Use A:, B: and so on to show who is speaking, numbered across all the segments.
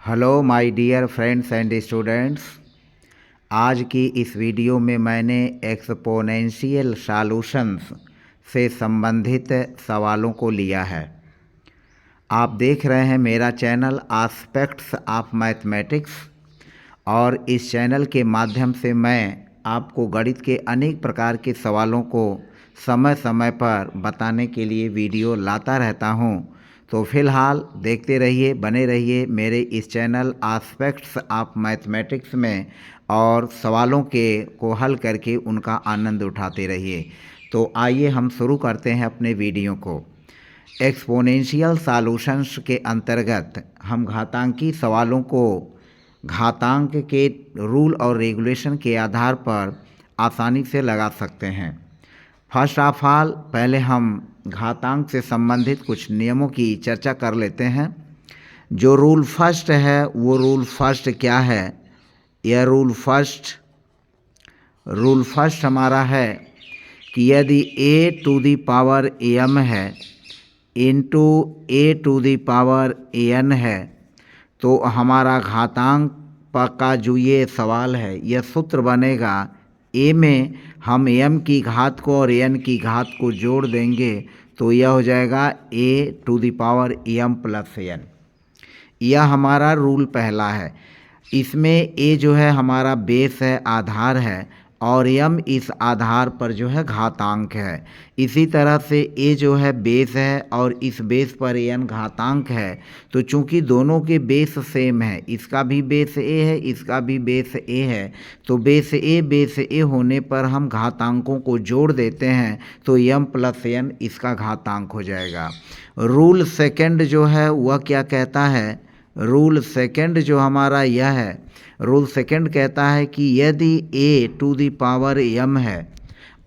A: Hello my dear friends and students. आज की इस वीडियो में मैंने एक्सपोनेंशियल सॉल्यूशंस से संबंधित सवालों को लिया है। आप देख रहे हैं मेरा चैनल एस्पेक्ट्स ऑफ मैथमेटिक्स, और इस चैनल के माध्यम से मैं आपको गणित के अनेक प्रकार के सवालों को समय समय पर बताने के लिए वीडियो लाता रहता हूं। तो फिलहाल देखते रहिए, बने रहिए मेरे इस चैनल एस्पेक्ट्स ऑफ मैथमेटिक्स में, और सवालों को हल करके उनका आनंद उठाते रहिए। तो आइए हम शुरू करते हैं अपने वीडियो को। एक्सपोनेंशियल सॉल्यूशंस के अंतर्गत हम घातांकी सवालों को घातांक के रूल और रेगुलेशन के आधार पर आसानी से लगा सकते हैं। फर्स्ट ऑफ ऑल पहले हम घातांक से संबंधित कुछ नियमों की चर्चा कर लेते हैं। जो रूल फर्स्ट है वो रूल फर्स्ट क्या है? यह रूल फर्स्ट हमारा है कि यदि a to the power m है into a to the power n है, तो हमारा घातांक का जो ये सवाल है, यह सूत्र बनेगा a में हम m की घात को और n की घात को जोड़ देंगे तो यह हो जाएगा a to the power m plus n। यह हमारा रूल पहला है। इसमें a जो है हमारा बेस है, आधार है, और m इस आधार पर जो है घातांक है। इसी तरह से a जो है बेस है और इस बेस पर n घातांक है। तो चूंकि दोनों के बेस सेम है, इसका भी बेस a है, इसका भी बेस a है, तो बेस a होने पर हम घातांकों को जोड़ देते हैं तो m प्लस n इसका घातांक हो जाएगा। रूल सेकंड जो है वह क्या कहता है? रूल सेकंड जो हमारा यह है, रूल सेकंड कहता है कि यदि a to the power m है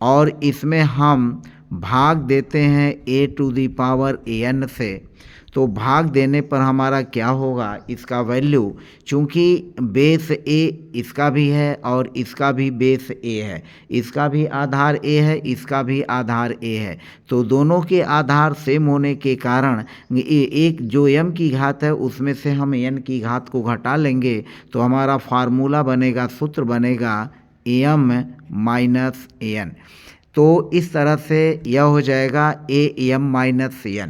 A: और इसमें हम भाग देते हैं a to the power n से, तो भाग देने पर हमारा क्या होगा? इसका वैल्यू, चूंकि बेस a इसका भी है और इसका भी बेस a है, इसका भी आधार a है, इसका भी आधार a है, तो दोनों के आधार सेम होने के कारण एक जो m की घात है उसमें से हम n की घात को घटा लेंगे तो हमारा फार्मूला बनेगा, सूत्र बनेगा m माइनस n। तो इस तरह से यह हो जाएगा am माइनस n,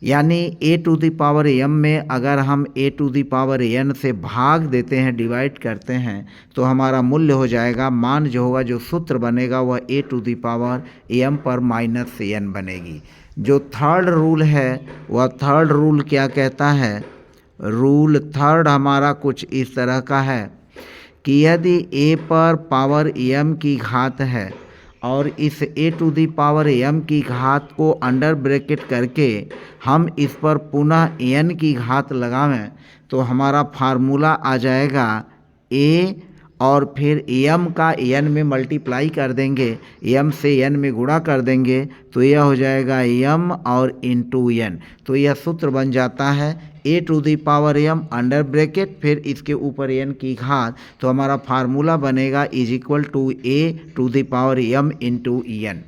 A: यानी a to the power m में अगर हम a to the power n से भाग देते हैं, डिवाइड करते हैं, तो हमारा मूल्य हो जाएगा, मान जो होगा, जो सूत्र बनेगा वह a to the power m पर माइनस n बनेगी। जो थर्ड रूल है वह थर्ड रूल क्या कहता है? रूल थर्ड हमारा कुछ इस तरह का है कि यदि a पर पावर m की घात है और इस a to the power m की घात को अंडर ब्रैकेट करके हम इस पर पुनः n की घात लगावें तो हमारा फार्मूला आ जाएगा a, और फिर m का n में मल्टीप्लाई कर देंगे, m से n में गुणा कर देंगे तो यह हो जाएगा m और इंटू n। तो यह सूत्र बन जाता है a to the power m under bracket फिर इसके ऊपर n की घात, तो हमारा फार्मूला बनेगा is equal to a to the power m into n।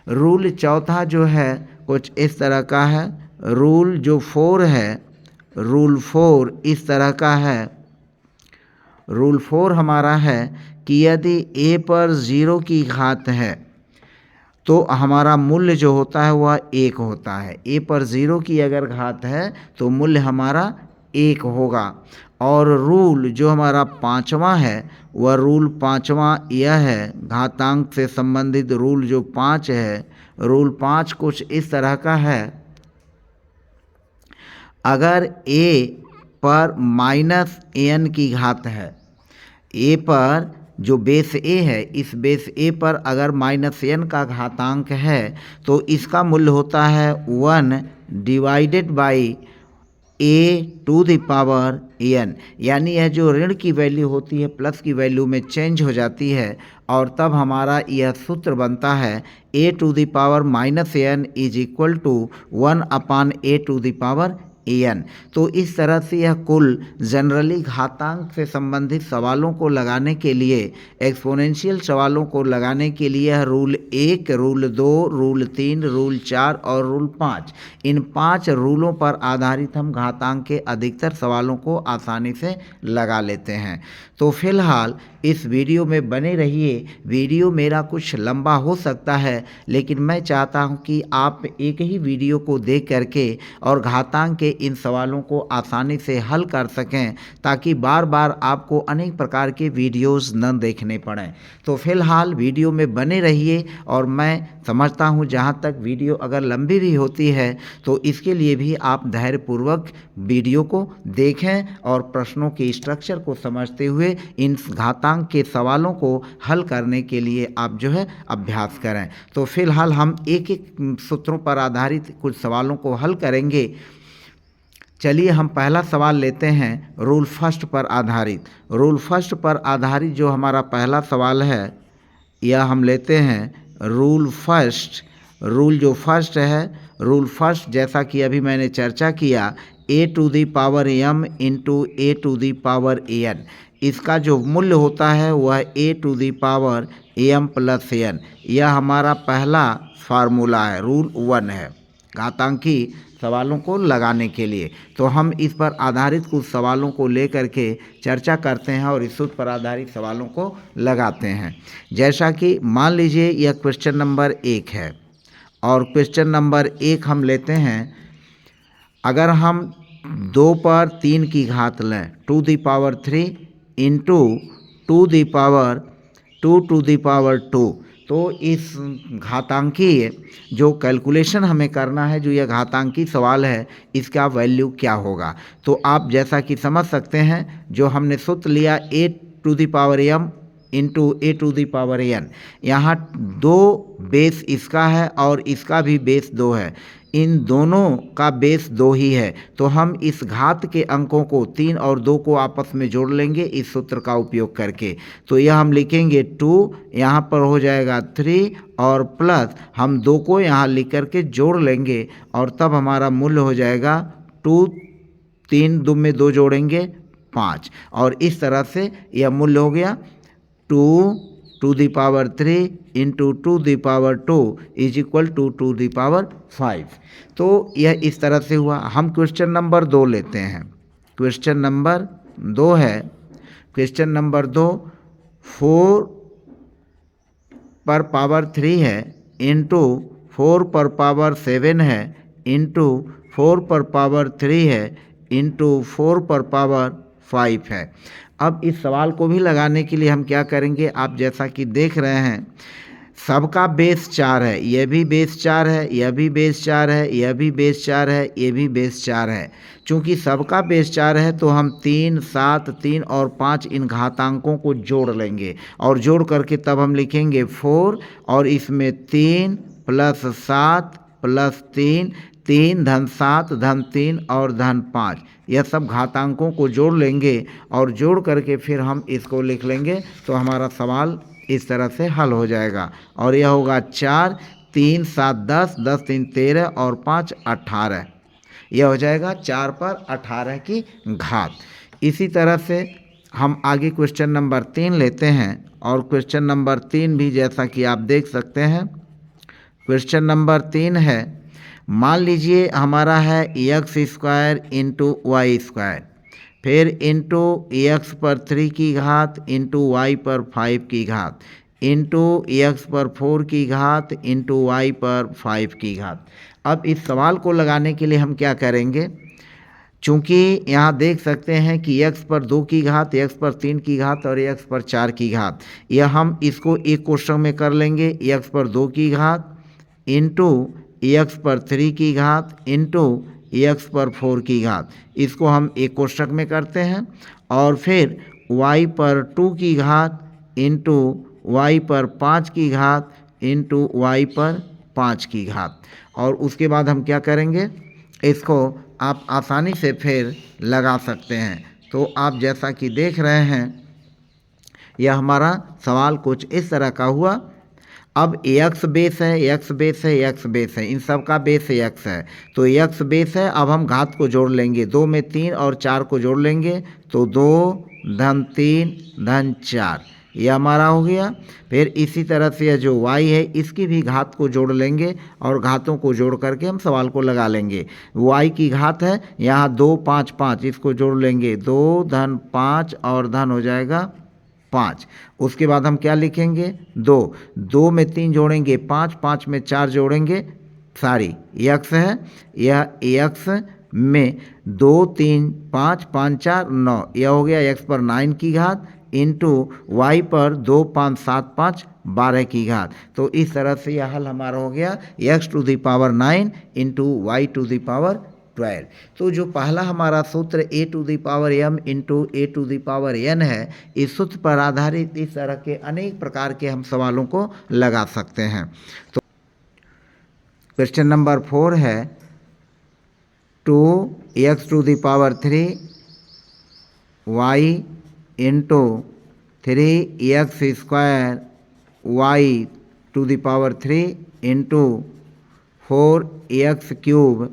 A: Rule चौथा जो है कुछ इस तरह का है। रूल जो 4 है, रूल 4 इस तरह का है। रूल 4 हमारा है कि यदि a पर 0 की घात है तो हमारा मूल्य जो होता है वह 1 होता है। a पर 0 की अगर घात है तो मूल्य हमारा 1 होगा। और रूल जो हमारा पाँचवा है वह रूल पाँचवा यह है, घातांक से संबंधित रूल जो 5 है, रूल 5 कुछ इस तरह का है। अगर a पर माइनस n की घात है, a पर जो बेस a है, इस बेस a पर अगर माइनस n का घातांक है तो इसका मूल्य होता है 1 divided by a to the power n, यानी यह जो ऋण की वैल्यू होती है प्लस की वैल्यू में चेंज हो जाती है, और तब हमारा यह सूत्र बनता है a to the power minus n is equal to 1 upon a to the power an। तो इस तरह से यह कुल जनरली घातांक से संबंधित सवालों को लगाने के लिए, एक्सपोनेंशियल सवालों को लगाने के लिए यह रूल 1, रूल 2, रूल 3, रूल 4 और रूल 5, इन 5 रूलों पर आधारित हम घातांक के अधिकतर सवालों को आसानी से लगा लेते हैं। तो फिलहाल इस वीडियो में बने रहिए। वीडियो मेरा कुछ लंबा हो सकता है, लेकिन मैं चाहता हूं कि आप एक ही वीडियो को देख करके और घातांक के इन सवालों को आसानी से हल कर सकें, ताकि बार बार आपको अनेक प्रकार के वीडियोस न देखने पड़ें। तो फिलहाल वीडियो में बने रहिए, और मैं समझता हूं जहां तक वीडियो अगर लंबी भी होती है तो इसके लिए भी आप धैर्यपूर्वक वीडियो को देखें और प्रश्नों के स्ट्रक्चर को समझते हुए इन घातांक के सवालों को हल करने के लिए आप जो है अभ्यास करें। तो फिलहाल हम एक एक सूत्रों पर आधारित कुछ सवालों को हल करेंगे। चलिए हम पहला सवाल लेते हैं रूल फर्स्ट पर आधारित। रूल फर्स्ट पर आधारित जो हमारा पहला सवाल है, यह हम लेते हैं रूल फर्स्ट। रूल जो फर्स्ट है, रूल फर्स्ट जैसा कि अभी मैंने चर्चा किया, a to the power m into a to the power n। इसका जो मूल्य होता है वह a to the power m plus n। यह हमारा पहला फार्मूला है, रूल 1 है घातांकी सवालों को लगाने के लिए। तो हम इस पर आधारित कुछ सवालों को लेकर के चर्चा करते हैं और इस सूत्र पर आधारित सवालों को लगाते हैं। जैसा कि मान लीजिए यह क्वेश्चन नंबर 1 है, और क्वेश्चन नंबर 1 हम लेते हैं। अगर हम 2 पर 3 की घात लें, 2 the power 3 into 2 the power 2 to the power 2, तो इस घातांकी जो कैलकुलेशन हमें करना है, जो यह घातांकी सवाल है, इसका वैल्यू क्या होगा। तो आप जैसा कि समझ सकते हैं, जो हमने सूत्र लिया a to the power m into a to the power n, यहाँ 2 बेस इसका है और इसका भी बेस 2 है, इन दोनों का बेस 2 ही है। तो हम इस घात के अंकों को 3 और 2 को आपस में जोड़ लेंगे इस सूत्र का उपयोग करके। तो यह हम लिखेंगे 2, यहाँ पर हो जाएगा 3 और प्लस हम 2 को यहाँ लिख करके जोड़ लेंगे, और तब हमारा मूल्य हो जाएगा 2, 3 2 में 2 जोड़ेंगे 5, और इस तरह से यह मूल्य हो गया 2 to the power 3 into 2 the power 2 is equal to 2 the power 5। तो यह इस तरह से हुआ। हम क्वेश्चन नंबर 2 लेते हैं। क्वेश्चन नंबर 2 है, क्वेश्चन नंबर 2 4 पर पावर 3 है इंटू 4 पर पावर 7 है इंटू 4 पर पावर 3 है इंटू 4 पर पावर 5 है। अब इस सवाल को भी लगाने के लिए हम क्या करेंगे, आप जैसा कि देख रहे हैं, सबका बेस 4 है, यह भी बेस 4 है, यह भी बेस 4 है, यह भी बेस 4 है, यह भी बेस 4 है। चूंकि सबका बेस 4 है तो हम 3, 7, 3 और 5 इन घातांकों को जोड़ लेंगे, और जोड़ करके तब हम लिखेंगे 4, और इसमें 3 प्लस 7 प्लस 3, 3 धन 7 धन 3 और धन 5, यह सब घातांकों को जोड़ लेंगे, और जोड़ करके फिर हम इसको लिख लेंगे। तो हमारा सवाल इस तरह से हल हो जाएगा, और यह होगा 4, 3 7 10, 10 3 13 और 5 18। यह हो जाएगा 4 पर 18 की घात। इसी तरह से हम आगे क्वेश्चन नंबर 3 लेते हैं, और क्वेश्चन नंबर 3 भी जैसा कि आप देख सकते हैं, क्वेश्चन नंबर 3 है। मान लीजिए हमारा है x square into y square, फिर इंटू एक्स पर 3 की घात इंटू वाई पर 5 की घात इंटू एक्स पर 4 की घात इंटू वाई पर 5 की घात। अब इस सवाल को लगाने के लिए हम क्या करेंगे, चूँकि यहाँ देख सकते हैं कि x पर 2 की घात, x पर 3 की घात और x पर 4 की घात, यह हम इसको एक कोष्ठक में कर लेंगे, x पर 2 की घात इंटू x पर 3 की घात इंटू x पर 4 की घात, इसको हम एक कोष्ठक में करते हैं, और फिर y पर 2 की घात इंटू y पर 5 की घात इंटू y पर 5 की घात। और उसके बाद हम क्या करेंगे, इसको आप आसानी से फिर लगा सकते हैं। तो आप जैसा कि देख रहे हैं, यह हमारा सवाल कुछ इस तरह का हुआ। अब एक्स बेस है, एक्स बेस है, एक्स बेस है, इन सब का बेस एक्स है, तो एक्स बेस है। अब हम घात को जोड़ लेंगे, 2 में 3 और 4 को जोड़ लेंगे तो 2 धन 3 धन 4, ये हमारा हो गया। फिर इसी तरह से यह जो y है इसकी भी घात को जोड़ लेंगे और घातों को जोड़ करके हम सवाल को लगा लेंगे। y की घात है यहाँ 2 5 5, इसको जोड़ लेंगे 2 धन 5 और धन हो जाएगा 5। उसके बाद हम क्या लिखेंगे 2, 2 में 3 जोड़ेंगे 5, 5 में 4 जोड़ेंगे, सारी x है, यह x में 2 3 5 5 4 9, यह हो गया x पर 9 की घात इंटू वाई पर 2 5 7 5 12 की घात। तो इस तरह से यह हल हमारा हो गया x to the power 9 into y to the power 12। तो जो पहला हमारा सूत्र a to the power m into a to the power n है, इस सूत्र पर आधारित इस तरह के अनेक प्रकार के हम सवालों को लगा सकते हैं। तो क्वेश्चन नंबर 4 है 2x to the power 3 y into 3x square y to the power 3 into 4x cube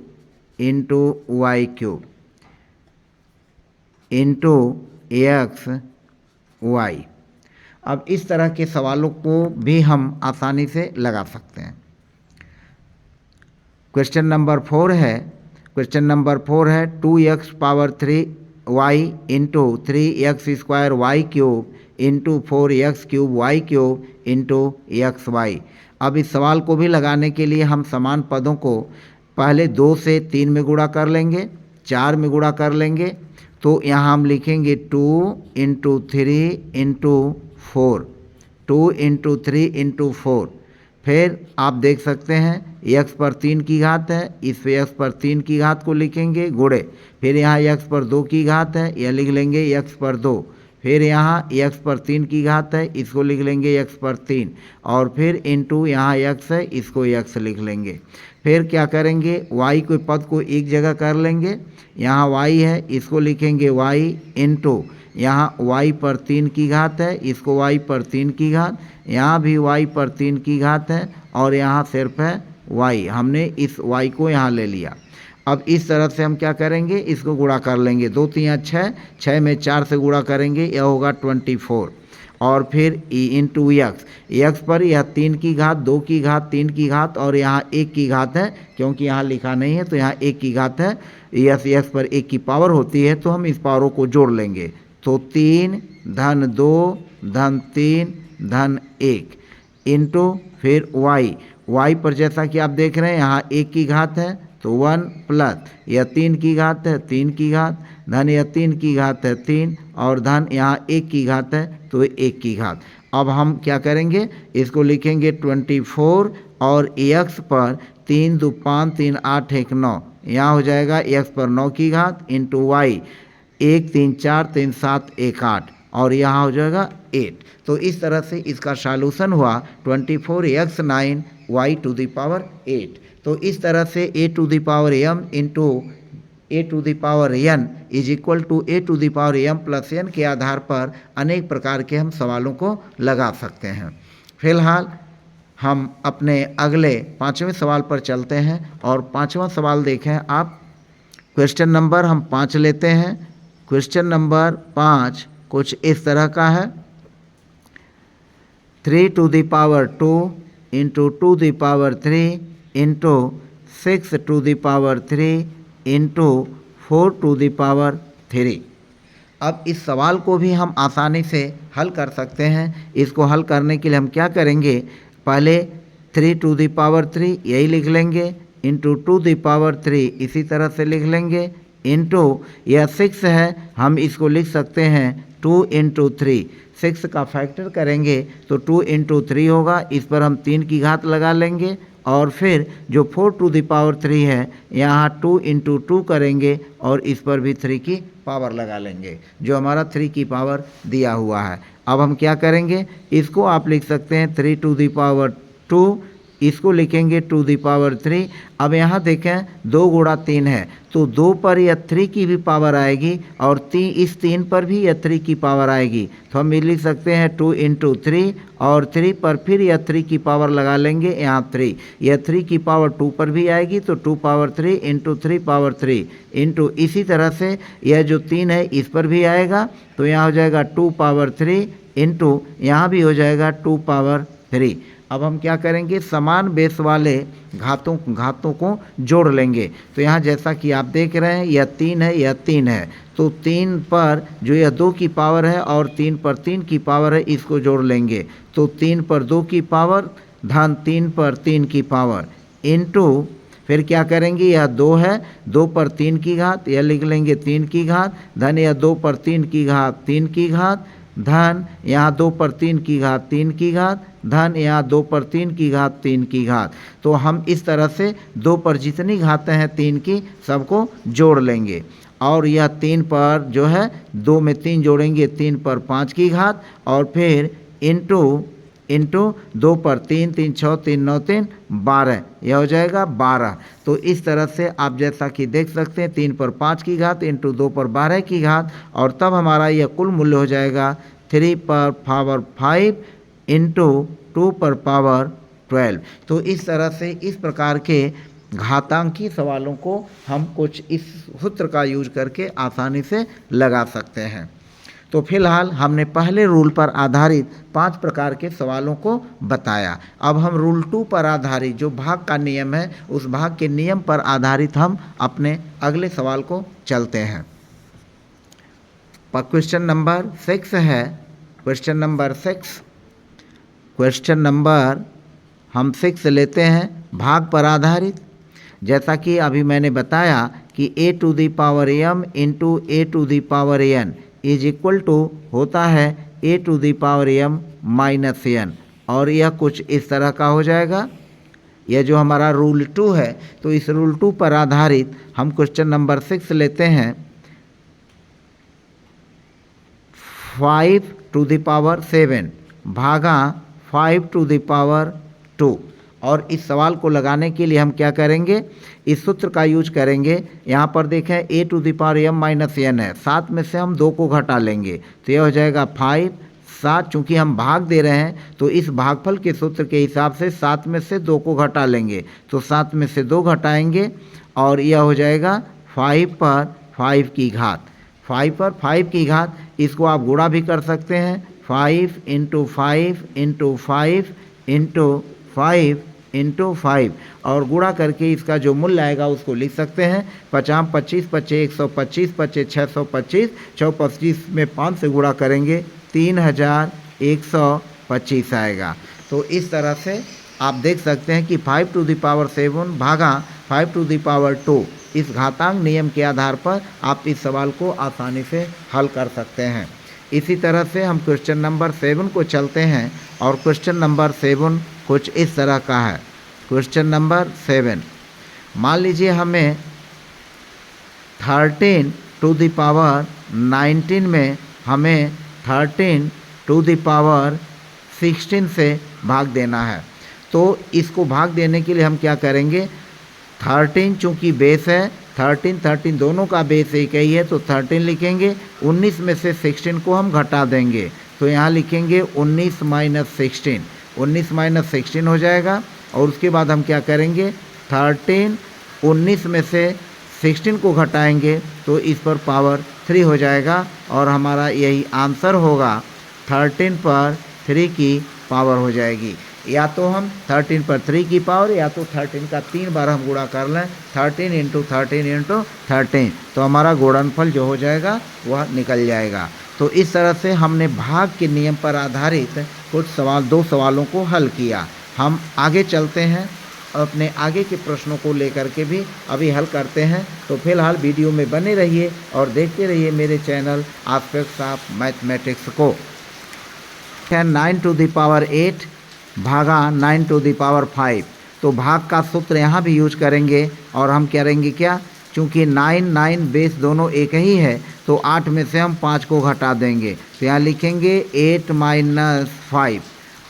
A: into y cube into x y. अब इस तरह के सवालों को भी हम आसानी से लगा सकते हैं। क्वेश्चन नंबर 4 है, क्वेश्चन नंबर 4 है 2x power 3 y into 3x square y cube into 4x cube y cube into x y. अब इस सवाल को भी लगाने के लिए हम समान पदों को पहले 2 से 3 में गुणा कर लेंगे, 4 में गुणा कर लेंगे, तो यहाँ हम लिखेंगे 2 इंटू 3 इंटू 4, 2 इंटू 3 इंटू 4। फिर आप देख सकते हैं x पर 3 की घात है, इस पे x पर 3 की घात को लिखेंगे गुणे, फिर यहाँ x पर 2 की घात है, यह लिख लेंगे x पर 2, फिर यहाँ x पर 3 की घात है, इसको लिख लेंगे x पर 3, और फिर इंटू यहाँ x है, इसको x लिख लेंगे। फिर क्या करेंगे y के पद को एक जगह कर लेंगे, यहाँ y है इसको लिखेंगे y इंटू यहाँ y पर 3 की घात है, इसको y पर 3 की घात, यहाँ भी y पर 3 की घात है, और यहाँ सिर्फ है y, हमने इस y को यहाँ ले लिया। अब इस तरह से हम क्या करेंगे, इसको गुणा कर लेंगे, 2 3 6, 6 में 4 से गुणा करेंगे, यह होगा 24, और फिर e इंटू एक्स पर यह 3 की घात 2 की घात 3 की घात और यहाँ 1 की घात है, क्योंकि यहाँ लिखा नहीं है तो यहाँ 1 की घात है, एक्स पर 1 की पावर होती है तो हम इस पावरों को जोड़ लेंगे, तो 3 धन 2 धन 3 धन 1 इंटू फिर y पर जैसा कि आप देख रहे हैं यहाँ 1 की घात है तो 1 प्लस यह 3 की घात है 3 की घात धन यह 3 की घात है 3 और धन यहाँ 1 की घात है तो 1 की घात। अब हम क्या करेंगे, इसको लिखेंगे 24 और x पर 3 2 5 3 8 1 9, यहाँ हो जाएगा x पर 9 की घात इंटू वाई 1 3 4 3 7 1 8 और यहाँ हो जाएगा 8। तो इस तरह से इसका सॉल्यूशन हुआ 24x 9 y to the power 8। तो इस तरह से a to the power m into a to the power n is equal to a to the power m plus n के आधार पर अनेक प्रकार के हम सवालों को लगा सकते हैं। फिलहाल हम अपने अगले 5वें सवाल पर चलते हैं और 5वां सवाल देखें आप। क्वेश्चन नंबर हम 5 लेते हैं। क्वेश्चन नंबर 5 कुछ इस तरह का है, 3 to the power 2 into 2 the power 3 into 6 to the power 3 into 4 to the power 3। अब इस सवाल को भी हम आसानी से हल कर सकते हैं। इसको हल करने के लिए हम क्या करेंगे, पहले 3 टू द पावर 3 यही लिख लेंगे इंटू 2 द पावर 3 इसी तरह से लिख लेंगे इंटू यह 6 है, हम इसको लिख सकते हैं 2 इंटू 3, 6 का फैक्टर करेंगे तो 2 इंटू 3 होगा, इस पर हम 3 की घात लगा लेंगे और फिर जो 4 टू द पावर 3 है यहाँ 2 इंटू 2 करेंगे और इस पर भी 3 की पावर लगा लेंगे जो हमारा 3 की पावर दिया हुआ है। अब हम क्या करेंगे, इसको आप लिख सकते हैं 3 टू द पावर 2 इसको लिखेंगे टू द पावर 3। अब यहाँ देखें 2 गुणा 3 है, तो 2 पर यह 3 की भी पावर आएगी और इस 3 पर भी यह 3 की पावर आएगी। तो हम ये लिख सकते हैं 2 × 3 और 3 पर फिर यह 3 की पावर लगा लेंगे यहाँ 3। यह 3 की पावर 2 पर भी आएगी तो 2 पावर 3 × 3 पावर 3 इंटू इसी तरह से यह जो 3 है इस पर भी आएगा, तो यहाँ हो जाएगा 2 पावर 3 इंटू यहाँ भी हो जाएगा 2 पावर 3। अब हम क्या करेंगे, समान बेस वाले घातों को जोड़ लेंगे। तो यहाँ जैसा कि आप देख रहे हैं यह 3 है, यह 3 है, तो 3 पर जो यह 2 की पावर है और 3 पर 3 की पावर है, इसको जोड़ लेंगे। तो 3 पर 2 की पावर धन 3 पर 3 की पावर इंटू फिर क्या करेंगे, यह 2 है, 2 पर 3 की घात, यह लिख लेंगे 3 की घात, धन यह 2 पर 3 की घात 3 की घात, धन यहाँ 2 पर 3 की घात 3 की घात, धन यहाँ 2 पर 3 की घात 3 की घात। तो हम इस तरह से 2 पर जितनी घातें हैं 3 की सबको जोड़ लेंगे। और यह 3 पर जो है 2 में 3 जोड़ेंगे, 3 पर 5 की घात और फिर इंटू 2 पर 3 3 6 3 9 3 12, यह हो जाएगा 12। तो इस तरह से आप जैसा कि देख सकते हैं 3 पर 5 की घात इंटू 2 पर 12 की घात, और तब हमारा यह कुल मूल्य हो जाएगा 3 पर पावर 5 इंटू 2 पर पावर 12। तो इस तरह से इस प्रकार के घातांकी सवालों को हम कुछ इस सूत्र का यूज करके आसानी से लगा सकते हैं। तो फिलहाल हमने पहले रूल पर आधारित 5 प्रकार के सवालों को बताया। अब हम रूल 2 पर आधारित जो भाग का नियम है उस भाग के नियम पर आधारित हम अपने अगले सवाल को चलते हैं। क्वेश्चन नंबर 6 है, क्वेश्चन नंबर हम 6 लेते हैं भाग पर आधारित। जैसा कि अभी मैंने बताया कि a to the power m into a to the power n is equal to होता है a to the power m minus n, और यह कुछ इस तरह का हो जाएगा। यह जो हमारा रूल 2 है, तो इस रूल 2 पर आधारित हम क्वेश्चन नंबर 6 लेते हैं 5 टू दी पावर 7 भागा 5 टू दी पावर 2। और इस सवाल को लगाने के लिए हम क्या करेंगे, इस सूत्र का यूज करेंगे। यहाँ पर देखें a to the power m minus n है, 7 में से हम 2 को घटा लेंगे तो यह हो जाएगा 5। 7 चूँकि हम भाग दे रहे हैं तो इस भागफल के सूत्र के हिसाब से 7 में से 2 को घटा लेंगे, तो 7 में से 2 घटाएंगे और यह हो जाएगा 5 पर 5 की घात। 5 पर 5 की घात, इसको आप गुणा भी कर सकते हैं, 5 इंटू 5 इंटू 5 इंटू 5 इंटू 5, और गुणा करके इसका जो मूल्य आएगा उसको लिख सकते हैं 50 25 25 125 25 625 625 में 5 से गुणा करेंगे 3125 आएगा। तो इस तरह से आप देख सकते हैं कि 5 टू दी पावर 7 भागा 5 टू दी पावर 2 इस घातांक नियम के आधार पर आप इस सवाल को आसानी से हल कर सकते हैं। इसी तरह से हम क्वेश्चन नंबर 7 को चलते हैं, और क्वेश्चन नंबर 7 कुछ इस तरह का है। क्वेश्चन नंबर 7, मान लीजिए हमें 13 टू दी पावर 19 में हमें 13 टू दी पावर 16 से भाग देना है। तो इसको भाग देने के लिए हम क्या करेंगे, 13 चूँकि बेस है, 13 दोनों का बेस एक ही है तो 13 लिखेंगे, 19 में से 16 को हम घटा देंगे तो यहाँ लिखेंगे 19 माइनस 16, 19 माइनस 16 हो जाएगा। और उसके बाद हम क्या करेंगे, 13 19 में से 16 को घटाएंगे तो इस पर पावर 3 हो जाएगा, और हमारा यही आंसर होगा 13 पर 3 की पावर हो जाएगी। या तो हम 13 पर 3 की पावर या तो 13 का 3 बार हम गुणा कर लें, 13 इंटू 13 इंटू 13, तो हमारा गुणनफल जो हो जाएगा वह निकल जाएगा। तो इस तरह से हमने भाग के नियम पर आधारित कुछ 2 सवालों को हल किया। हम आगे चलते हैं, अपने आगे के प्रश्नों को लेकर के भी अभी हल करते हैं। तो फिलहाल वीडियो में बने रहिए और देखते रहिए मेरे चैनल एस्पेक्ट्स ऑफ मैथमेटिक्स को। 9 टू दी पावर 8 भागा 9 टू दी पावर 5, तो भाग का सूत्र यहाँ भी यूज करेंगे और हम करेंगे क्या, चूँकि 9 बेस दोनों एक ही है तो 8 में से हम 5 को घटा देंगे तो यहाँ लिखेंगे 8 माइनस 5,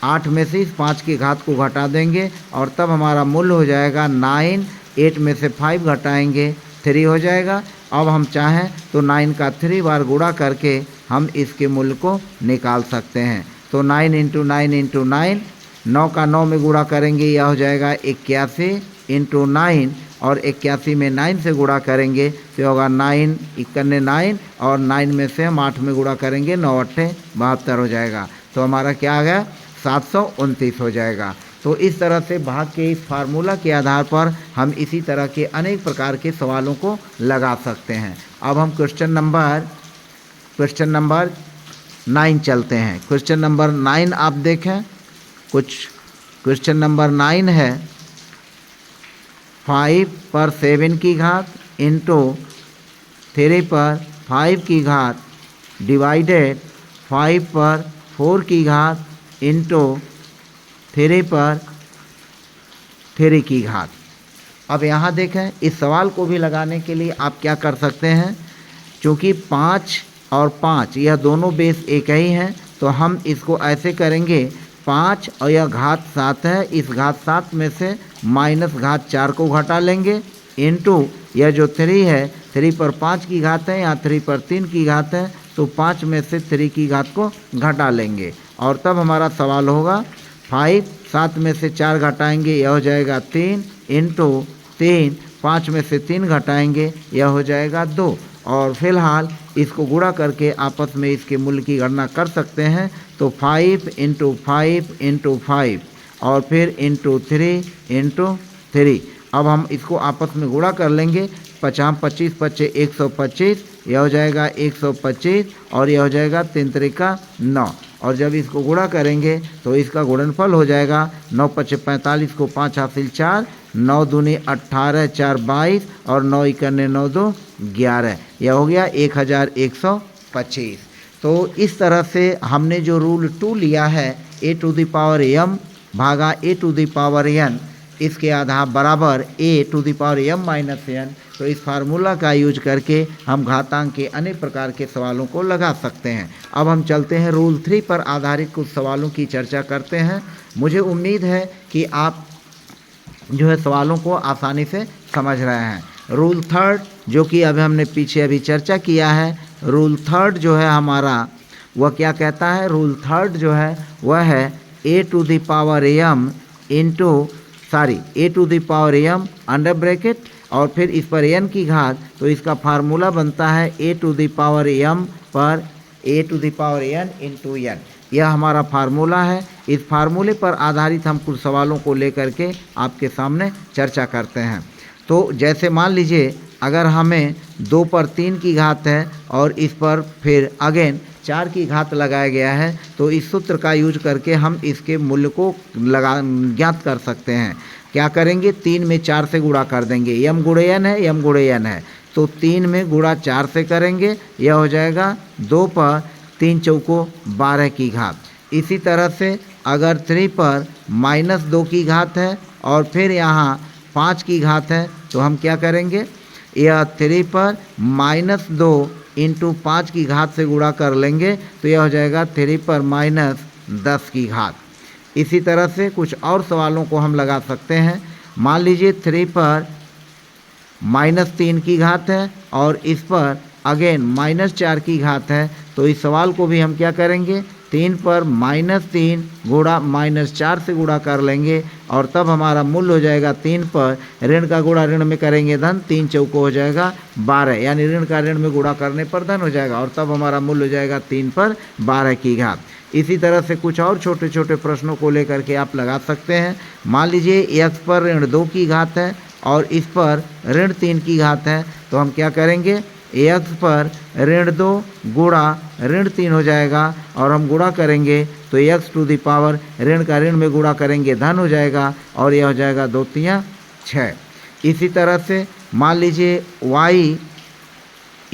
A: 8 में से इस 5 की घात को घटा देंगे और तब हमारा मूल्य हो जाएगा 9। 8 में से 5 घटाएंगे 3 हो जाएगा। अब हम चाहें तो 9 का 3 बार गुणा करके हम इसके मूल्य को निकाल सकते हैं। तो 9 इंटू 9 इंटू 9, 9 का 9 में गुणा करेंगे, यह हो जाएगा 81 इंटू 9, और 81 में 9 से गुणा करेंगे तो होगा 9 91 9, और 9 में से हम 8 में गुणा करेंगे, 9 8 72 हो जाएगा। तो हमारा क्या आ गया, 729 हो जाएगा। तो इस तरह से भाग के इस फार्मूला के आधार पर हम इसी तरह के अनेक प्रकार के सवालों को लगा सकते हैं। अब हम क्वेश्चन नंबर 9 चलते हैं। क्वेश्चन नंबर 9 आप देखें, कुछ क्वेश्चन नंबर 9 है 5 पर 7 की घात इंटू 3 पर 5 की घात डिवाइडेड 5 पर 4 की घात इंटू 3 पर 3 की घात। अब यहाँ देखें, इस सवाल को भी लगाने के लिए आप क्या कर सकते हैं, क्योंकि 5 और 5 यह दोनों बेस एक ही हैं, तो हम इसको ऐसे करेंगे, 5 और यह घात 7 है, इस घात 7 में से माइनस घात 4 को घटा लेंगे, इंटू यह जो 3 है, 3 पर 5 की घात है, यहाँ 3 पर 3 की घात है, तो 5 में से 3 की घात को घटा लेंगे। और तब हमारा सवाल होगा 5, 7 में से 4 घटाएंगे, यह हो जाएगा 3, इंटू 3, 5 में से 3 घटाएंगे, यह हो जाएगा 2। और फिलहाल इसको गुणा करके आपस में इसके मूल्य की गणना कर सकते हैं। तो 5 इंटू 5 इंटू 5 और फिर इंटू 3 इंटू 3। अब हम इसको आपस में गुणा कर लेंगे, 50 25 25 125, यह हो जाएगा 125, और यह हो जाएगा 3 3 9। और जब इसको गुणा करेंगे तो इसका गुणनफल हो जाएगा 9 5 45 को 5 हासिल 4, 9 दूनी 18 4 22, और 9 91 9 2 11, यह हो गया 1125। तो इस तरह से हमने जो रूल 2 लिया है, a to the power m भागा a to the power n, इसके आधार बराबर a to the power m minus n। तो इस फार्मूला का यूज करके हम घातांक के अनेक प्रकार के सवालों को लगा सकते हैं। अब हम चलते हैं रूल 3 पर आधारित कुछ सवालों की चर्चा करते हैं। मुझे उम्मीद है कि आप जो है सवालों को आसानी से समझ रहे हैं। रूल 3 जो कि अभी हमने पीछे अभी चर्चा किया है, रूल 3 जो है हमारा वह क्या कहता है, रूल 3 जो है वह है a to the power m a to the power m under bracket और फिर इस पर n की घात, तो इसका फार्मूला बनता है a to the power m पर a to the power n into n। यह हमारा फार्मूला है। इस फार्मूले पर आधारित हम कुछ सवालों को लेकर के आपके सामने चर्चा करते हैं। तो जैसे मान लीजिए अगर हमें 2 पर 3 की घात है और इस पर फिर अगेन 4 की घात लगाया गया है, तो इस सूत्र का यूज करके हम इसके मूल्य को ज्ञात कर सकते हैं। क्या करेंगे, 3 में 4 से गुणा कर देंगे, m गुणे n है, m गुणे n है, तो 3 में गुणा 4 से करेंगे, यह हो जाएगा 2 पर 3 चौको 12 की घात। इसी तरह से अगर 3 पर -2 की घात है और फिर यहाँ 5 की घात है, तो हम क्या करेंगे, यह 3 पर -2 इंटू 5 की घात से गुणा कर लेंगे, तो यह हो जाएगा 3 पर -10 की घात। इसी तरह से कुछ और सवालों को हम लगा सकते हैं। मान लीजिए 3 पर -3 की घात है और इस पर अगेन -4 की घात है, तो इस सवाल को भी हम क्या करेंगे, 3 पर -3 गुणा -4 से गुणा कर लेंगे, और तब हमारा मूल्य हो जाएगा 3 पर ऋण का गुणा ऋण में करेंगे धन, 3 चौको हो जाएगा 12, यानी ऋण का ऋण में गुणा करने पर धन हो जाएगा, और तब हमारा मूल्य हो जाएगा 3 पर 12 की घात। इसी तरह से कुछ और छोटे छोटे प्रश्नों को लेकर के आप लगा सकते हैं। मान लीजिए x पर ऋण 2 की घात है और इस पर ऋण 3 की घात है, तो हम क्या करेंगे, x पर ऋण 2 गुणा ऋण 3 हो जाएगा, और हम गुणा करेंगे तो x टू द पावर ऋण का ऋण में गुणा करेंगे धन हो जाएगा, और यह हो जाएगा 2 3 6। इसी तरह से मान लीजिए y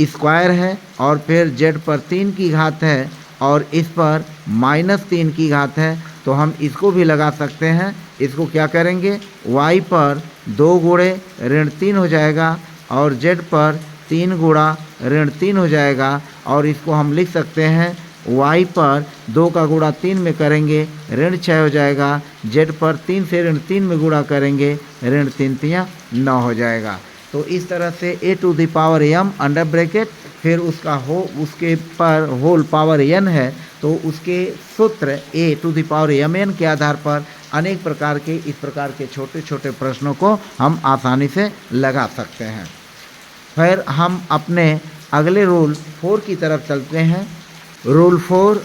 A: स्क्वायर है और फिर z पर 3 की घात है और इस पर -3 की घात है, तो हम इसको भी लगा सकते हैं। इसको क्या करेंगे, y पर 2 गुणे ऋण 3 हो जाएगा और z पर 3 गुणा ऋण 3 हो जाएगा, और इसको हम लिख सकते हैं y पर 2 का गुणा 3 में करेंगे ऋण 6 हो जाएगा, z पर 3 से ऋण 3 में गुणा करेंगे ऋण 3 तियाँ 9 हो जाएगा। तो इस तरह से a to the power m under bracket फिर उसके पर होल पावर n है, तो उसके सूत्र a to the power mn के आधार पर अनेक प्रकार के इस प्रकार के छोटे छोटे प्रश्नों को हम आसानी से लगा सकते हैं। फिर हम अपने अगले रूल 4 की तरफ चलते हैं। Rule 4,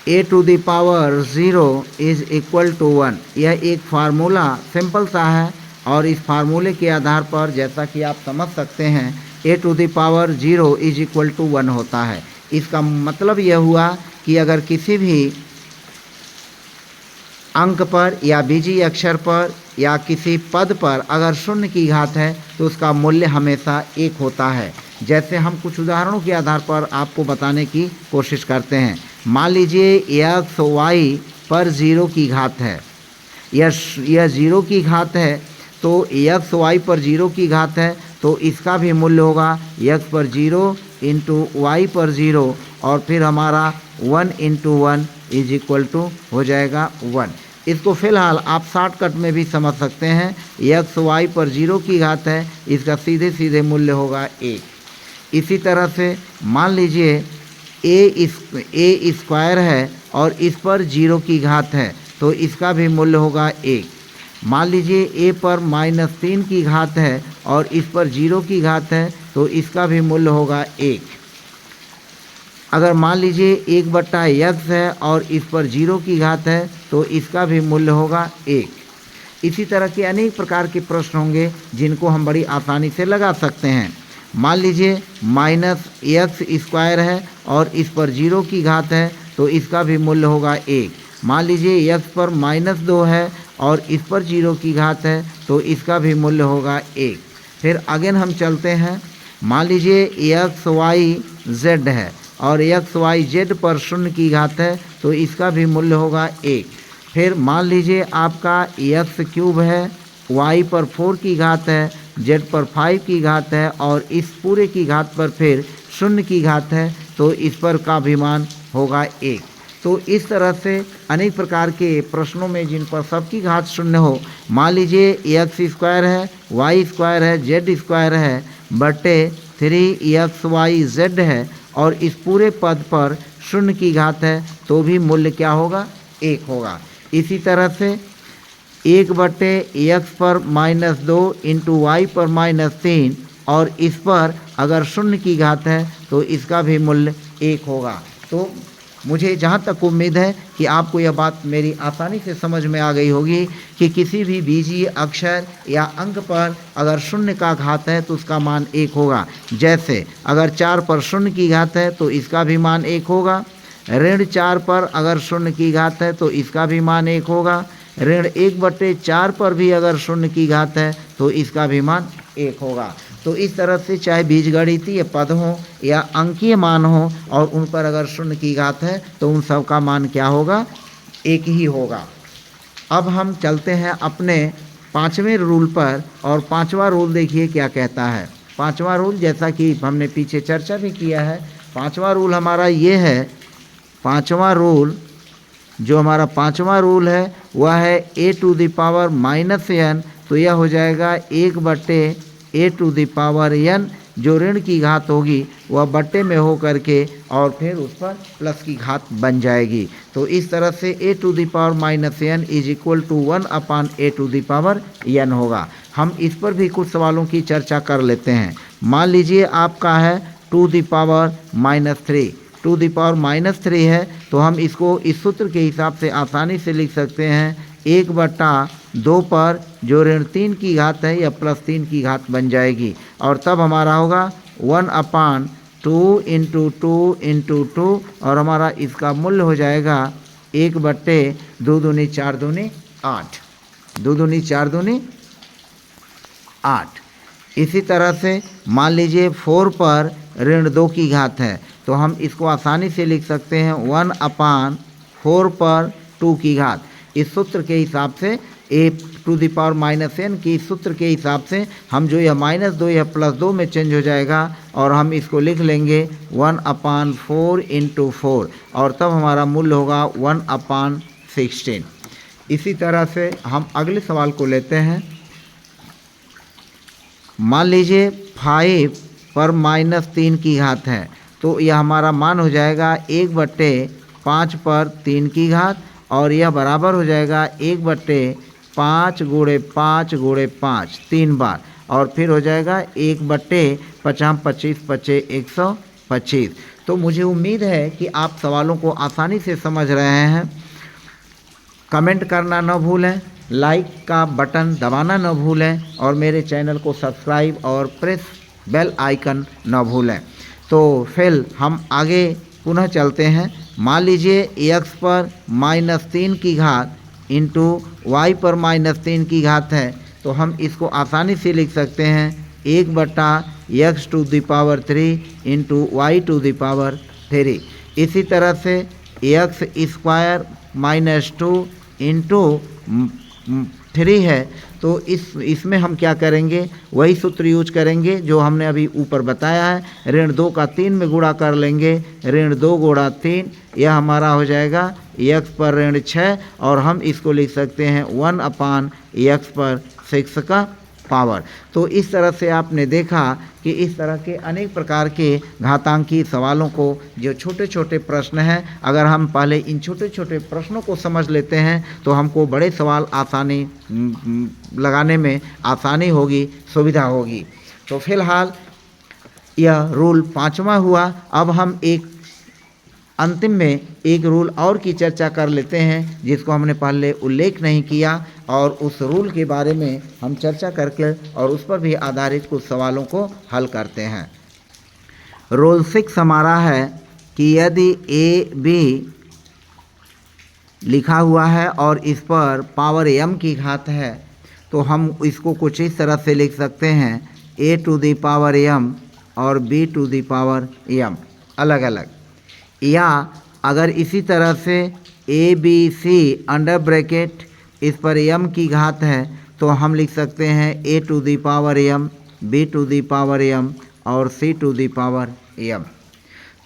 A: a to the power 0 is equal to 1। यह एक फार्मूला सिंपल सा है और इस फार्मूले के आधार पर जैसा कि आप समझ सकते हैं a to the power 0 is equal to 1 होता है। इसका मतलब यह हुआ कि अगर किसी भी अंक पर या बीजीय अक्षर पर या किसी पद पर अगर शून्य की घात है तो उसका मूल्य हमेशा 1 होता है। जैसे हम कुछ उदाहरणों के आधार पर आपको बताने की कोशिश करते हैं। मान लीजिए x y पर 0 की घात है, यह 0 की घात है, तो x y पर 0 की घात है तो इसका भी मूल्य होगा x पर 0 इंटू वाई पर 0 और फिर हमारा 1 इंटू 1 इज इक्वल टू हो जाएगा 1। इसको फिलहाल आप शॉर्टकट में भी समझ सकते हैं। x y पर 0 की घात है, इसका सीधे सीधे मूल्य होगा 1। इसी तरह से मान लीजिए a स्क्वायर है और इस पर 0 की घात है तो इसका भी मूल्य होगा 1। मान लीजिए a पर -3 की घात है और इस पर 0 की घात है तो इसका भी मूल्य होगा 1। अगर मान लीजिए 1/x है और इस पर 0 की घात है तो इसका भी मूल्य होगा 1। इसी तरह के अनेक प्रकार के प्रश्न होंगे जिनको हम बड़ी आसानी से लगा सकते हैं। मान लीजिए -x² है और इस पर 0 की घात है तो इसका भी मूल्य होगा 1। मान लीजिए x पर -2 है और इस पर 0 की घात है तो इसका भी मूल्य होगा 1। फिर अगेन हम चलते हैं। मान लीजिए x y z है और x y z पर 0 की घात है तो इसका भी मूल्य होगा 1। फिर मान लीजिए आपका x³ है, y पर 4 की घात है, z पर 5 की घात है और इस पूरे की घात पर फिर 0 की घात है तो इस पर का भी मान होगा 1। तो इस तरह से अनेक प्रकार के प्रश्नों में जिन पर सबकी घात 0 हो, मान लीजिए x² है, y² है, z² है बटे 3xyz है और इस पूरे पद पर 0 की घात है तो भी मूल्य क्या होगा 1 होगा। इसी तरह से 1/x पर -2 इंटू वाई पर -3 और इस पर अगर 0 की घात है तो इसका भी मूल्य 1 होगा। तो मुझे जहाँ तक उम्मीद है कि आपको यह बात मेरी आसानी से समझ में आ गई होगी कि किसी भी बीजीय अक्षर या अंक पर अगर 0 का घात है तो उसका मान 1 होगा। जैसे अगर 4 पर 0 की घात है तो इसका भी मान 1 होगा। ऋण 4 पर अगर 0 की घात है तो इसका भी मान 1 होगा। ऋण 1/4 पर भी अगर 0 की घात है तो इसका भी मान 1 होगा। तो इस तरह से चाहे बीजगणितीय पद हो या अंकीय मान हो और उन पर अगर 0 की घात है तो उन सब का मान क्या होगा 1 ही होगा। अब हम चलते हैं अपने 5वें रूल पर और 5वां रूल देखिए क्या कहता है। 5वां रूल जैसा कि हमने पीछे चर्चा भी किया है, 5वां रूल हमारा ये है। 5वां रूल जो हमारा 5वां रूल है वह है a to the power -n, तो यह हो जाएगा 1/a to the power n। जो ऋण की घात होगी वह बट्टे में हो करके और फिर उस पर प्लस की घात बन जाएगी। तो इस तरह से a to the power -n is equal to 1/a to the power n होगा। हम इस पर भी कुछ सवालों की चर्चा कर लेते हैं। मान लीजिए आपका है 2 द पावर -3, 2 द पावर -3 है तो हम इसको इस सूत्र के हिसाब से आसानी से लिख सकते हैं 1/2 पर जो ऋण 3 की घात है या +3 की घात बन जाएगी और तब हमारा होगा 1/2 इंटू 2 इंटू 2 और हमारा इसका मूल्य हो जाएगा 1/2 दूनी 4 दूनी 8, 2 दूनी 4 दूनी 8। इसी तरह से मान लीजिए 4 पर ऋण 2 की घात है तो हम इसको आसानी से लिख सकते हैं 1/4 पर 2 की घात। इस सूत्र के हिसाब से to the power minus n की सूत्र के हिसाब से हम जो यह -2 यह +2 में चेंज हो जाएगा और हम इसको लिख लेंगे 1/4 × 4 और तब हमारा मूल्य होगा 1/16। इसी तरह से हम अगले सवाल को लेते हैं। मान लीजिए 5 पर -3 की घात है, तो यह हमारा मान हो जाएगा 1/5 पर 3 की घात और यह बराबर हो जाएगा 1/5 × 5 × 5 3 बार और फिर हो जाएगा 1/50 25 25 125। तो मुझे उम्मीद है कि आप सवालों को आसानी से समझ रहे हैं। कमेंट करना न भूलें, लाइक का बटन दबाना न भूलें और मेरे चैनल को सब्सक्राइब और प्रेस बेल आइकन न भूलें। तो फिर हम आगे पुनः चलते हैं। मान लीजिए x पर -3 की घात इंटू y पर -3 की घात है, तो हम इसको आसानी से लिख सकते हैं 1/x to the power 3 into y to the power 3। इसी तरह से x² -2 इंटू 3 है, तो इसमें हम क्या करेंगे, वही सूत्र यूज करेंगे जो हमने अभी ऊपर बताया है। -2 का 3 में गुणा कर लेंगे, -2 × 3 यह हमारा हो जाएगा x पर -6 और हम इसको लिख सकते हैं 1/x पर 6 का पावर। तो इस तरह से आपने देखा कि इस तरह के अनेक प्रकार के घातांकी सवालों को, जो छोटे छोटे प्रश्न हैं, अगर हम पहले इन छोटे छोटे प्रश्नों को समझ लेते हैं तो हमको बड़े सवाल आसानी लगाने में आसानी होगी, सुविधा होगी। तो फिलहाल यह रूल 5वां हुआ। अब हम एक अंतिम में एक रूल और की चर्चा कर लेते हैं जिसको हमने पहले उल्लेख नहीं किया और उस रूल के बारे में हम चर्चा करके और उस पर भी आधारित कुछ सवालों को हल करते हैं। रूल 6 हमारा है कि यदि AB लिखा हुआ है और इस पर पावर m की घात है, तो हम इसको कुछ इस तरह से लिख सकते हैं a to the power m और b to the power m अलग अलग। या अगर इसी तरह से ABC अंडर ब्रैकेट इस पर m की घात है, तो हम लिख सकते हैं a to the power m, b to the power m और c to the power m।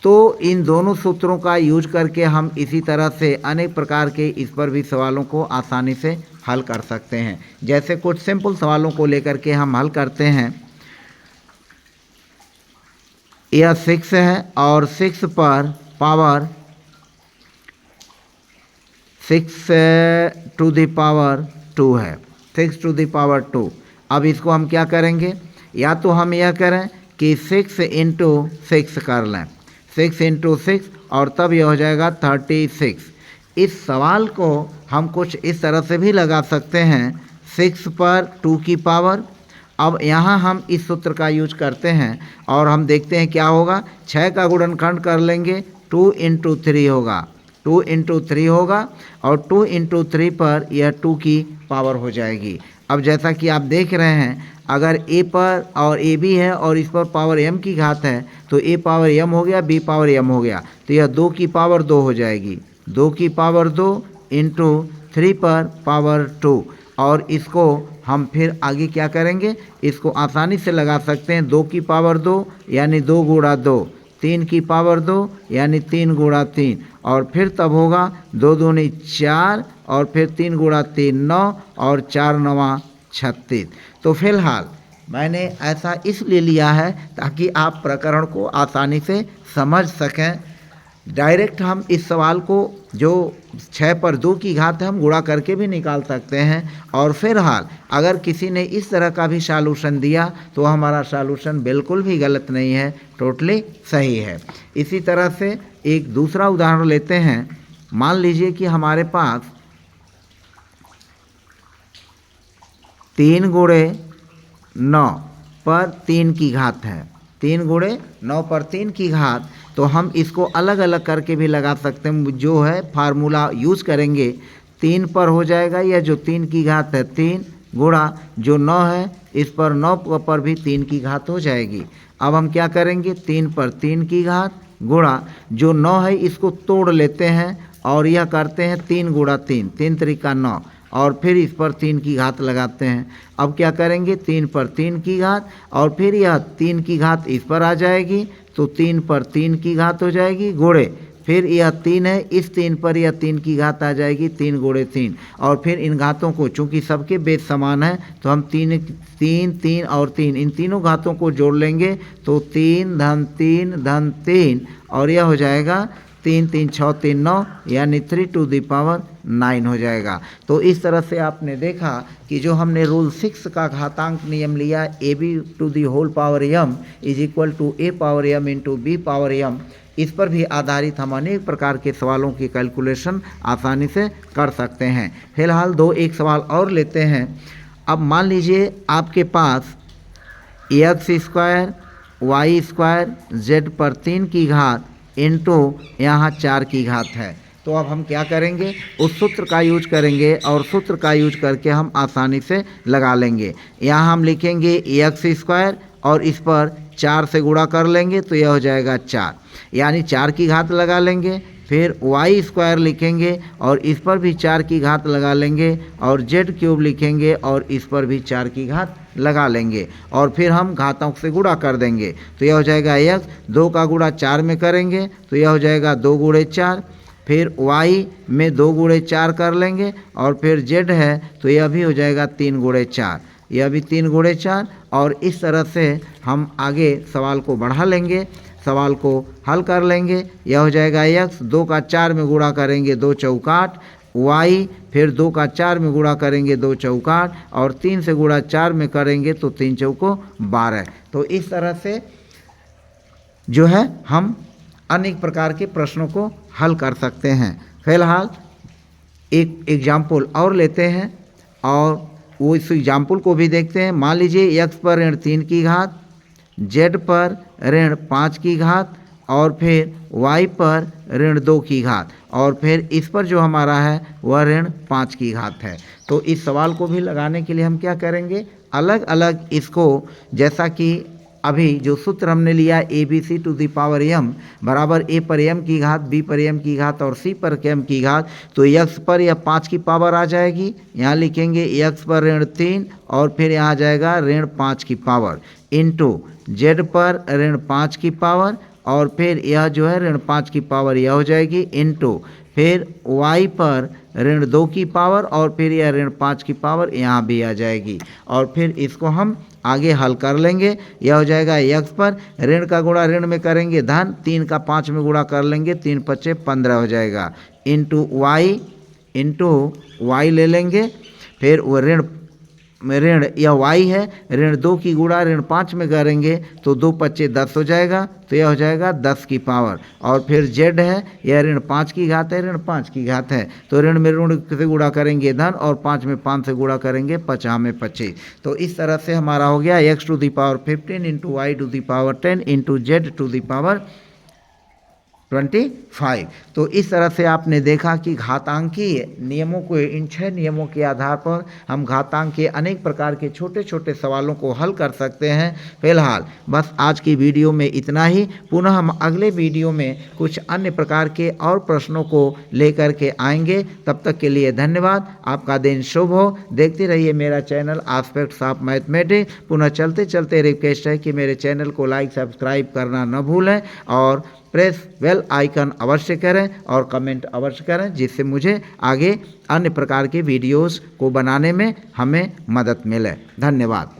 A: तो इन दोनों सूत्रों का यूज करके हम इसी तरह से अनेक प्रकार के इस पर भी सवालों को आसानी से हल कर सकते हैं। जैसे कुछ सिंपल सवालों को लेकर के हम हल करते हैं। यह 6 है और 6 पर पावर 6 टू द पावर 2 है, 6 टू द पावर 2। अब इसको हम क्या करेंगे, या तो हम यह करें कि 6 × 6 कर लें, 6 × 6 और तब यह हो जाएगा 36। इस सवाल को हम कुछ इस तरह से भी लगा सकते हैं, 6 पर 2 की पावर। अब यहाँ हम इस सूत्र का यूज करते हैं और हम देखते हैं क्या होगा। 6 का गुणनखंड कर लेंगे, 2 × 3 होगा, 2 × 3 होगा और 2 × 3 पर यह 2 की पावर हो जाएगी। अब जैसा कि आप देख रहे हैं, अगर a पर और AB है और इस पर पावर m की घात है, तो a पावर m हो गया, b पावर m हो गया, तो यह 2 की पावर 2 हो जाएगी, 2 की पावर 2 × 3 पर पावर 2। और इसको हम फिर आगे क्या करेंगे, इसको आसानी से लगा सकते हैं। 2 की पावर 2 यानी 2 × 2, 3 की पावर 2 यानी 3 × 3 और फिर तब होगा 2 दूनी 4 और फिर 3 × 3 9 और 4 9 36। तो फिलहाल मैंने ऐसा इसलिए लिया है ताकि आप प्रकरण को आसानी से समझ सकें। डायरेक्ट हम इस सवाल को जो 6 पर 2 की घात है हम गुणा करके भी निकाल सकते हैं। और फिलहाल अगर किसी ने इस तरह का भी सॉल्यूशन दिया तो हमारा सॉल्यूशन बिल्कुल भी गलत नहीं है, टोटली सही है। इसी तरह से एक दूसरा उदाहरण लेते हैं। मान लीजिए कि हमारे पास 3 × 9 पर 3 की घात है, 3 × 9 पर 3 की घात, तो हम इसको अलग अलग करके भी लगा सकते हैं। जो है फार्मूला यूज़ करेंगे, 3 पर हो जाएगा यह जो 3 की घात है 3 गुणा जो 9 है, इस पर 9 पर भी 3 की घात हो जाएगी। अब हम क्या करेंगे, 3 पर 3 की घात गुणा जो 9 है इसको तोड़ लेते हैं और यह करते हैं 3 × 3, 3 × 3 = 9 और फिर इस पर 3 की घात लगाते हैं। अब क्या करेंगे, 3 पर 3 की घात और फिर यह 3 की घात इस पर आ जाएगी, तो 3 पर 3 की घात हो जाएगी गुणे, फिर यह 3 है, इस 3 पर यह 3 की घात आ जाएगी, 3 गुणे 3। और फिर इन घातों को चूंकि सबके बेस समान है तो हम 3 3 3 और 3 इन तीनों घातों को जोड़ लेंगे, तो 3 धन 3 धन 3 और यह हो जाएगा 3 3 6 3 9 यानी 3 टू द पावर 9 हो जाएगा। तो इस तरह से आपने देखा कि जो हमने रूल 6 का घातांक नियम लिया, a b to the whole power m is equal to a power m into b power m, इस पर भी आधारित हम अनेक प्रकार के सवालों की कैलकुलेशन आसानी से कर सकते हैं। फिलहाल एक सवाल और लेते हैं। अब मान लीजिए आपके पास x square y square z पर 3 की घात इंटू यहाँ 4 की घात है। तो अब हम क्या करेंगे, उस सूत्र का यूज करेंगे और सूत्र का यूज करके हम आसानी से लगा लेंगे। यहाँ हम लिखेंगे एक्स स्क्वायर और इस पर 4 से गुणा कर लेंगे तो यह हो जाएगा 4, यानी 4 की घात लगा लेंगे। फिर वाई स्क्वायर लिखेंगे और इस पर भी 4 की घात लगा लेंगे और जेड क्यूब लिखेंगे और इस पर भी 4 की घात लगा लेंगे और फिर हम घातों से गुणा कर देंगे, तो यह हो जाएगा एक्स, 2 का गुणा 4 में करेंगे तो यह हो जाएगा 2 गुणे 4, फिर y में 2 गुणे 4 कर लेंगे और फिर z है तो यह भी हो जाएगा 3 गुणे 4, यह भी 3 गुणे 4। और इस तरह से हम आगे सवाल को बढ़ा लेंगे, सवाल को हल कर लेंगे। यह हो जाएगा x, 2 का 4 में गुणा करेंगे 2 चौकाट, y फिर 2 का 4 में गुणा करेंगे 2 चौकाट और 3 से गुणा 4 में करेंगे तो 3 चौको 12। तो इस तरह से जो है हम अनेक प्रकार के प्रश्नों को हल कर सकते हैं। फिलहाल एक एग्जाम्पल और लेते हैं और वो इस एग्जाम्पल को भी देखते हैं। मान लीजिए x पर ऋण 3 की घात, z पर ऋण 5 की घात और फिर y पर ऋण 2 की घात और फिर इस पर जो हमारा है वह ऋण 5 की घात है। तो इस सवाल को भी लगाने के लिए हम क्या करेंगे, अलग अलग इसको, जैसा कि अभी जो सूत्र हमने लिया a b c to the power m बराबर ए पर एम की घात, बी पर एम की घात और सी पर एम की घात, तो एक्स पर यह 5 की पावर आ जाएगी, यहाँ लिखेंगे एक्स पर ऋण 3 और फिर यहाँ आ जाएगा ऋण 5 की पावर इंटू जेड पर ऋण 5 की पावर और फिर यह जो है ऋण 5 की पावर यह हो जाएगी इंटू फिर y पर ऋण 2 की पावर और फिर यह ऋण 5 की पावर यहाँ भी आ जाएगी और फिर इसको हम आगे हल कर लेंगे। यह हो जाएगा x पर ऋण का गुणा ऋण में करेंगे धन, 3 का 5 में गुणा कर लेंगे, 3 पच्चे 15 हो जाएगा इंटू y ले लेंगे, फिर वो ऋण यह y है, ऋण 2 की गुणा ऋण 5 में करेंगे तो 2 पच्चे 10 हो जाएगा, तो यह हो जाएगा 10 की पावर और फिर z है, यह ऋण 5 की घात है, ऋण 5 की घात है, तो ऋण में ऋण से गुणा करेंगे धन और 5 में 5 से गुणा करेंगे 50 में 25। तो इस तरह से हमारा हो गया x to the power 15 into y to the power 10 into z to the power 25। तो इस तरह से आपने देखा कि घातांकीय नियमों को, इन 6 नियमों के आधार पर हम घातांक के अनेक प्रकार के छोटे छोटे सवालों को हल कर सकते हैं। फिलहाल बस आज की वीडियो में इतना ही। पुनः हम अगले वीडियो में कुछ अन्य प्रकार के और प्रश्नों को लेकर के आएंगे। तब तक के लिए धन्यवाद। आपका दिन शुभ हो। देखते रहिए मेरा चैनल एस्पेक्ट्स ऑफ मैथमेटिक्स। पुनः चलते चलते रिक्वेस्ट है कि मेरे चैनल को लाइक सब्सक्राइब करना न भूलें और प्रेस बेल आइकन अवश्य करें और कमेंट अवश्य करें, जिससे मुझे आगे अन्य प्रकार के वीडियोस को बनाने में हमें मदद मिले। धन्यवाद।